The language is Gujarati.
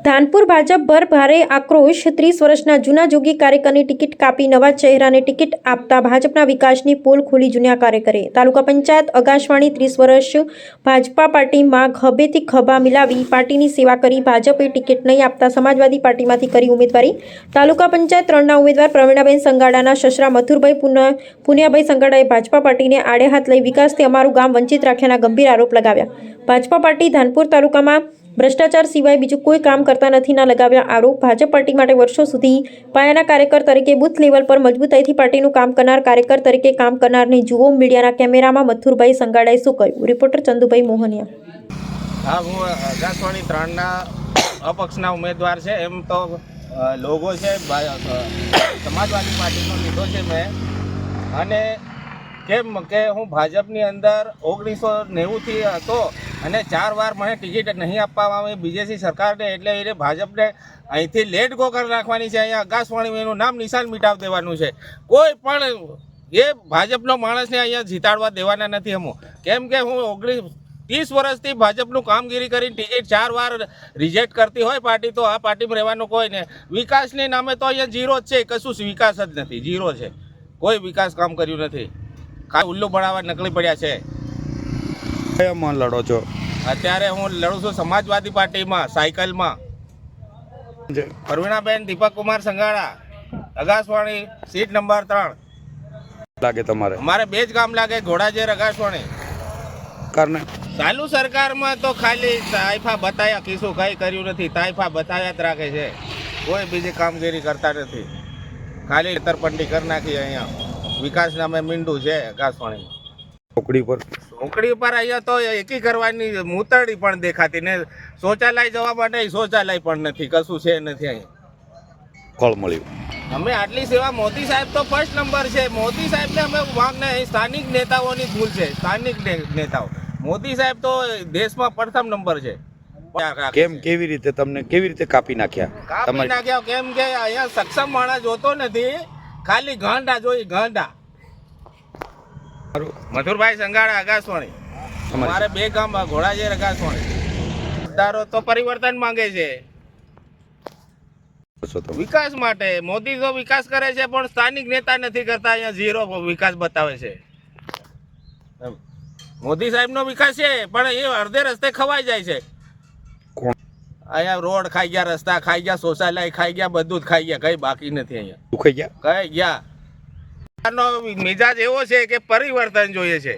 ધાનપુર ભાજપ પર ભારે આક્રોશ 30 વર્ષના જૂના જોગી કાર્યકરની ટિકિટ કાપી નવા ચહેરાને ટિકિટ આપતા ભાજપના વિકાસની પોલ ખોલી જૂના કાર્યકરે તાલુકા પંચાયત અગાશવાણી 30 વર્ષ ભાજપા પાર્ટીમાં ખભેથી ખભા મિલાવી પાર્ટીની સેવા કરી ભાજપે ટિકિટ નહીં આપતા સમાજવાદી પાર્ટીમાંથી કરી ઉમેદવારી તાલુકા પંચાયત 3ના ઉમેદવાર પ્રવીણાબેન સંગાડાના સસરા મથુરભાઈ પુનિયાભાઈ સંગાડાએ ભાજપા પાર્ટીને આડે હાથ લઈ વિકાસથી અમારું ગામ વંચિત રાખ્યાના ગંભીર આરોપ લગાવ્યા ભાજપા પાર્ટી ધાનપુર તાલુકામાં ભ્રષ્ટાચાર સિવાય બીજું કોઈ કામ કરતા નથી ના લગાવ્યા આરોપ ભાજપ પાર્ટી માટે વર્ષો સુધી પાયાના કાર્યકર તરીકે બૂથ લેવલ પર મજબૂતાઈથી પાર્ટીનું કામ કરનાર કાર્યકર તરીકે કામ કરનારને જુઓ મીડિયાના કેમેરામાં મથુરભાઈ સંગાડાએ શું કહ્યું રિપોર્ટર ચંદુભાઈ મોહનિયા। હા, હું આકાશવાણી 3ના અપક્ષના ઉમેદવાર છે। એમ તો લોગો છે સમાજવાદી પાર્ટીનો લીધો છે મેં, અને કેમ કે હું ભાજપની અંદર 1990થી હતો અને 4 વાર મને ટિકિટ નહીં આપવામાં આવી બીજેપી સરકારને, એટલે એને ભાજપને અહીંથી લેટ ગો કરી નાખવાની છે। અહીંયા આકાશવાણી એનું નામ નિશાન મિટાવી દેવાનું છે। કોઈ પણ એ ભાજપનો માણસને અહીંયા જીતાડવા દેવાના નથી અમો, કેમ કે હું 30 વર્ષથી ભાજપનું કામગીરી કરીને ટિકિટ 4 વાર રિજેક્ટ કરતી હોય પાર્ટી, તો આ પાર્ટીમાં રહેવાનું કોઈ ને વિકાસની નામે તો અહીંયા ઝીરો જ છે, કશું વિકાસ જ નથી, ઝીરો છે, કોઈ વિકાસ કામ કર્યું નથી, કાંઈ ઉલ્લુ બનાવવા નકલી પડ્યા છે। કયામાં લડો છો? અત્યારે હું લડું છું સમાજવાદી પાર્ટીમાં, સાયકલમાં। પ્રવીણાબેન દીપક કુમાર સંગાડા, અગાસવાણી સીટ નંબર 3 લાગે તમારે? અમારે 2 જ ગામ લાગે, ઘોડાજેર અગાસવાણી। કારણ ચાલુ સરકારમાં તો ખાલી તાઇફા બતાયા, કીશું કંઈ કર્યું નથી, તાઇફા બતાયા જ રાખે છે, કોઈ બીજી કામગીરી કરતા નથી, ખાલી તરપંડી કરી નાખી। અહીંયા વિકાસ નામે મીંડું છે અગાસવાણીમાં। ચોકડી પર અહીંયા તો એકી કરવાની મૂતરડી પણ દેખાતી ને, શૌચાલય જવા માટે શૌચાલય પણ નથી, કશું છે નથી અહીંયા। ફળ મળ્યું? અમે આટલી સેવા, મોદી સાહેબ તો ફર્સ્ટ નંબર છે, મોદી સાહેબને અમે માંગને સ્થાનિક નેતાઓની ભૂલ છે, સ્થાનિક નેતાઓ, મોદી સાહેબ તો દેશમાં પ્રથમ નંબર છે। કેવી રીતે તમને કેવી રીતે કાપી નાખ્યા? કેમ કે અહીંયા સક્ષમ માણસ જોતો નથી, ખાલી ગાંડા જોઈ, ગાંડા। મથુરભાઈ સંગાડા, આકાશવાણી। અમારે 2 ગામ, ઘોડાજેર, આકાશવાણી। મતદારો તો પરિવર્તન માંગે છે વિકાસ માટે। મોદી તો વિકાસ કરે છે પણ સ્થાનિક નેતા નથી કરતા, અહીંયા ઝીરો વિકાસ બતાવે છે। મોદી સાહેબનો વિકાસ છે પણ એ અડધે રસ્તે ખવાઈ જાય છે। અહીંયા રોડ ખાઈ ગયા, રસ્તા ખાઈ ગયા, શૌચાલય ખાઈ ગયા, બધું જ ખાઈ ગયા, કઈ બાકી નથી અહીંયા, દુખાઈ ગયા, કઈ ગયા। મિજાજ એવો છે કે પરિવર્તન જોઈએ છે।